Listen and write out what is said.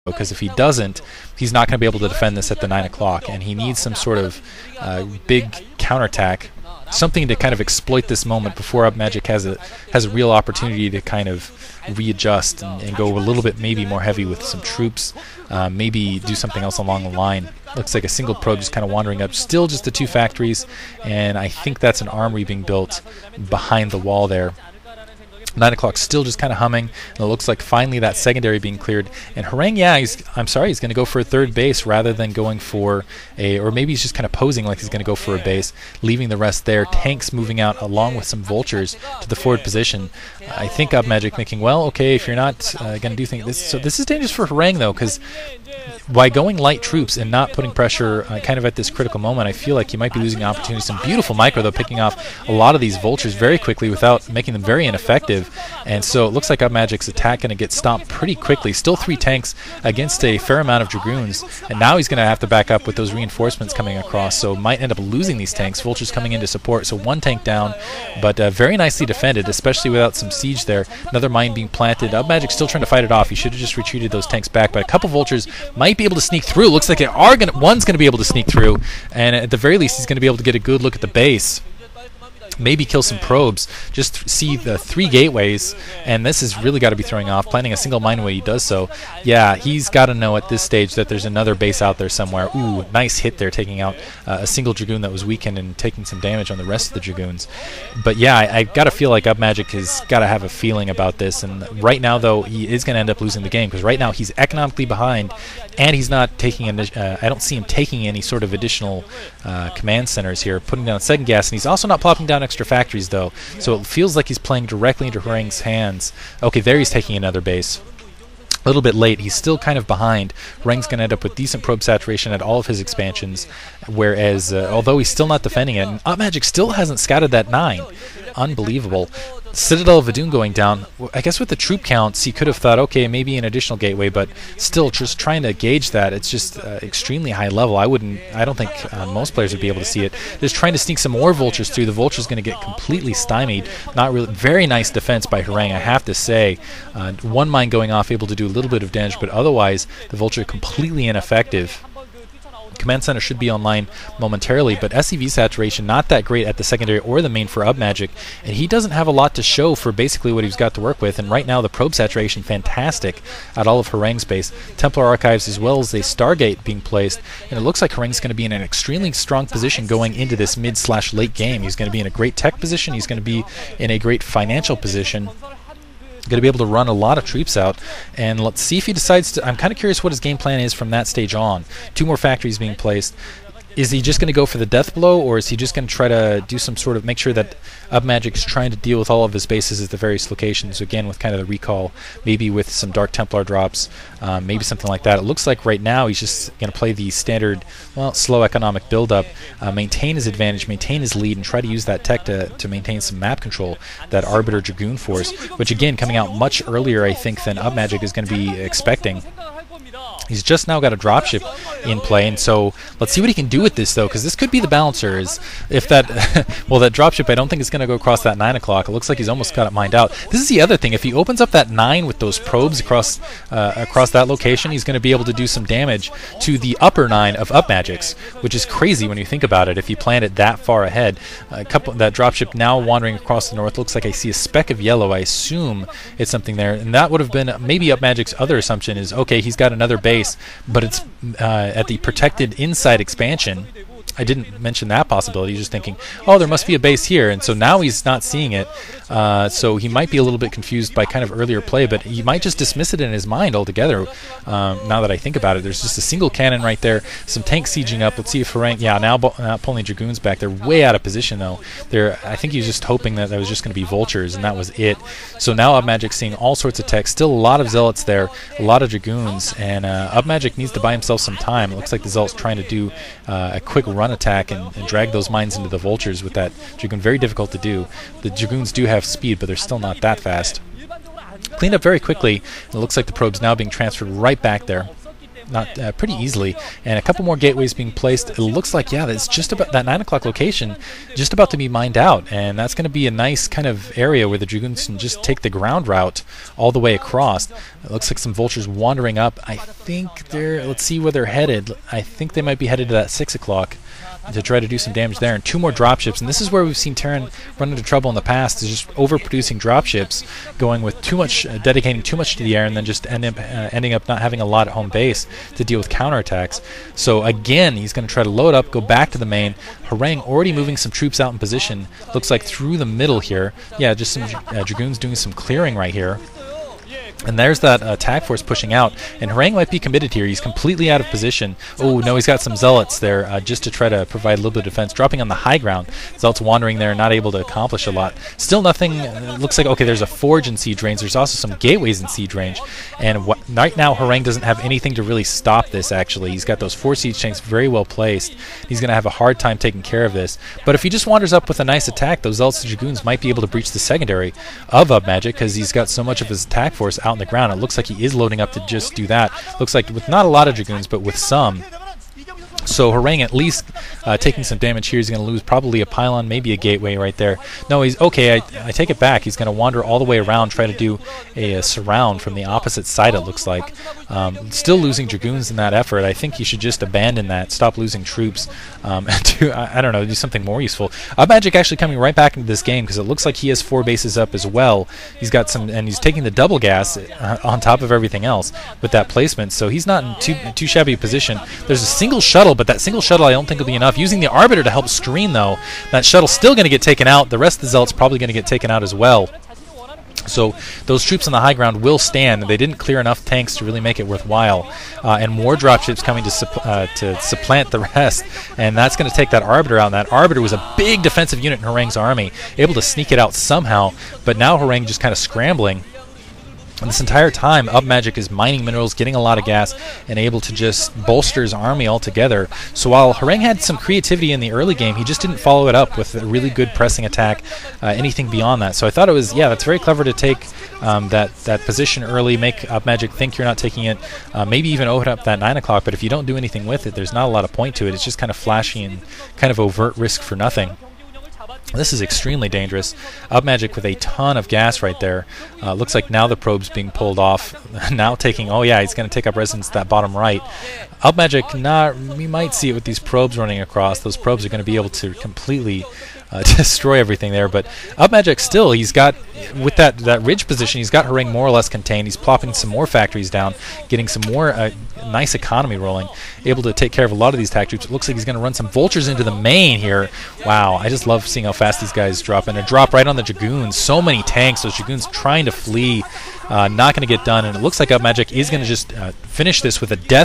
because if he doesn't, he's not going to be able to defend this at the 9 o'clock, and he needs some sort of big counterattack, something to kind of exploit this moment before Upmagic has a real opportunity to kind of readjust and go a little bit maybe more heavy with some troops, maybe do something else along the line. Looks like a single probe just kind of wandering up, still just the 2 factories, and I think that's an armory being built behind the wall there. 9 o'clock still just kind of humming, and it looks like finally that secondary being cleared. And Harang, yeah, he's going to go for a 3rd base rather than going for or maybe he's just kind of posing like he's going to go for a base, leaving the rest there. Tanks moving out along with some vultures to the forward position. I think Upmagic thinking, well, okay, if you're not going to do things, so this is dangerous for Harang though, because by going light troops and not putting pressure kind of at this critical moment, I feel like you might be losing opportunities. Some beautiful micro though, picking off a lot of these vultures very quickly without making them very ineffective. And so it looks like Upmagic's attack going to get stomped pretty quickly. Still 3 tanks against a fair amount of Dragoons, and now he's going to have to back up with those reinforcements coming across, so might end up losing these tanks. Vultures coming in to support, so 1 tank down, but very nicely defended, especially without some siege there. Another mine being planted. Upmagic still trying to fight it off. He should have just retreated those tanks back, but a couple vultures might be able to sneak through. Looks like one's going to be able to sneak through, and at the very least he's going to be able to get a good look at the base. Maybe kill some probes, just see the 3 gateways, and this has really got to be throwing off. Planting a single mine when he does so. Yeah, he's got to know at this stage that there's another base out there somewhere. Ooh, nice hit there, taking out a single Dragoon that was weakened and taking some damage on the rest of the Dragoons. But yeah, I got to feel like Upmagic has got to have a feeling about this, and right now though he is going to end up losing the game, because right now he's economically behind, and he's not taking I don't see him taking any sort of additional command centers here, putting down 2nd gas, and he's also not plopping down extra factories though, so it feels like he's playing directly into Harang's hands. Okay, there he's taking another base. A little bit late. He's still kind of behind. Harang's going to end up with decent probe saturation at all of his expansions, whereas although he's still not defending it, and Upmagic still hasn't scouted that 9. Unbelievable. Citadel of Vadun going down. I guess with the troop counts, he could have thought, okay, maybe an additional gateway, but still, just trying to gauge that, it's just extremely high level. I don't think most players would be able to see it. Just trying to sneak some more vultures through. The vulture's going to get completely stymied. Not really. Very nice defense by Harang, I have to say. 1 mine going off, able to do a little bit of damage, but otherwise, the vulture completely ineffective. Command center should be online momentarily, but SCV saturation not that great at the secondary or the main for Upmagic, and he doesn't have a lot to show for basically what he's got to work with. And right now the probe saturation fantastic at all of Harang's base. Templar archives as well as a Stargate being placed, and it looks like Harang's going to be in an extremely strong position going into this mid/late game. He's going to be in a great tech position. He's going to be in a great financial position. Going to be able to run a lot of troops out, and let's see if he decides to. I'm kind of curious what his game plan is from that stage on. 2 more factories being placed. Is he just going to go for the death blow, or is he just going to try to do some sort of make sure that Upmagic's trying to deal with all of his bases at the various locations, again with kind of the recall, maybe with some Dark Templar drops, maybe something like that. It looks like right now he's just going to play the standard, well, slow economic build-up, maintain his advantage, maintain his lead, and try to use that tech to maintain some map control, that Arbiter Dragoon force, which again coming out much earlier I think than Upmagic is going to be expecting. He's just now got a dropship in play, and so let's see what he can do with this, though, because this could be the balancer. Is if that, well, that dropship, I don't think it's going to go across that 9 o'clock. It looks like he's almost got it mined out. This is the other thing. If he opens up that 9 with those probes across that location, he's going to be able to do some damage to the upper 9 of Upmagic's, which is crazy when you think about it. If you plan it that far ahead, that dropship now wandering across the north. Looks like I see a speck of yellow. I assume it's something there, and that would have been maybe Upmagic's other assumption is, okay, he's got another base, but it's at the protected inside expansion. I didn't mention that possibility. He's just thinking, oh, there must be a base here, and so now he's not seeing it. So he might be a little bit confused by kind of earlier play, but he might just dismiss it in his mind altogether. Now that I think about it, there's just a single cannon right there, some tanks sieging up. Let's see if Harang, yeah, now pulling Dragoons back. They're way out of position though. I think he was just hoping that was just going to be vultures, and that was it. So now Upmagic seeing all sorts of tech, still a lot of zealots there, a lot of Dragoons, and Upmagic needs to buy himself some time. It looks like the zealots trying to do a quick run attack and drag those mines into the vultures with that Dragoon. Very difficult to do. The Dragoons do have speed, but they're still not that fast. Cleaned up very quickly, and it looks like the probe's now being transferred right back there. pretty easily, and a couple more gateways being placed. It looks like, yeah, it's just about that 9 o'clock location, just about to be mined out, and that's going to be a nice kind of area where the Dragoons can just take the ground route all the way across. It looks like some vultures wandering up. I think let's see where they're headed. I think they might be headed to that 6 o'clock to try to do some damage there, and 2 more dropships. And this is where we've seen Terran run into trouble in the past, is just overproducing dropships, going with too much, dedicating too much to the air, and then just ending up not having a lot at home base to deal with counterattacks. So again, he's going to try to load up, go back to the main. Harangue already moving some troops out in position. Looks like through the middle here. Yeah, just some Dragoons doing some clearing right here. And there's that attack force pushing out, and Harangue might be committed here. He's completely out of position. Oh no, he's got some zealots there just to try to provide a little bit of defense, dropping on the high ground. Zealots wandering there, not able to accomplish a lot. Still nothing. Looks like, okay, there's a forge in siege range. There's also some gateways in siege range, and right now Harangue doesn't have anything to really stop this. Actually, he's got those 4 siege tanks very well placed. He's going to have a hard time taking care of this. But if he just wanders up with a nice attack, those zealots and dragoons might be able to breach the secondary of Upmagic, because he's got so much of his attack force out on the ground. It looks like he is loading up to just do that. Looks like with not a lot of dragoons, but with some. So Harangue at least taking some damage here. He's going to lose probably a pylon, maybe a gateway right there. No, he's okay. I take it back. He's going to wander all the way around, try to do a surround from the opposite side, it looks like. Still losing dragoons in that effort. I think he should just abandon that, stop losing troops, and I don't know, do something more useful. Upmagic actually coming right back into this game, because it looks like he has 4 bases up as well. He's got some, and he's taking the double gas on top of everything else with that placement, so he's not in too shabby a position. There's a single shuttle, but that single shuttle I don't think will be enough. Using the Arbiter to help screen, though, that shuttle's still going to get taken out. The rest of the Zealots probably going to get taken out as well. So those troops on the high ground will stand. They didn't clear enough tanks to really make it worthwhile. And more dropships coming to supplant the rest. And that's going to take that Arbiter out. And that Arbiter was a big defensive unit in Harangue's army, able to sneak it out somehow. But now Harangue just kind of scrambling. And this entire time, Upmagic is mining minerals, getting a lot of gas, and able to just bolster his army altogether. So while Harangue had some creativity in the early game, he just didn't follow it up with a really good pressing attack, anything beyond that. So I thought it was, yeah, that's very clever to take that position early, make Upmagic think you're not taking it, maybe even open up that 9 o'clock, but if you don't do anything with it, there's not a lot of point to it. It's just kind of flashy and kind of overt risk for nothing. This is extremely dangerous. Upmagic with a ton of gas right there. Looks like now the probe's being pulled off. Now taking, oh yeah, he's going to take up residence at that bottom right. Upmagic, we might see it with these probes running across. Those probes are going to be able to completely destroy everything there. But Upmagic still, he's got, with that ridge position, he's got Harangue more or less contained. He's plopping some more factories down, getting some more nice economy rolling, able to take care of a lot of these attack troops. It looks like he's going to run some vultures into the main here. Wow, I just love seeing how fast these guys drop. And a drop right on the dragoons. So many tanks. Those dragoons trying to flee. Not going to get done. And it looks like Upmagic is going to just finish this with a death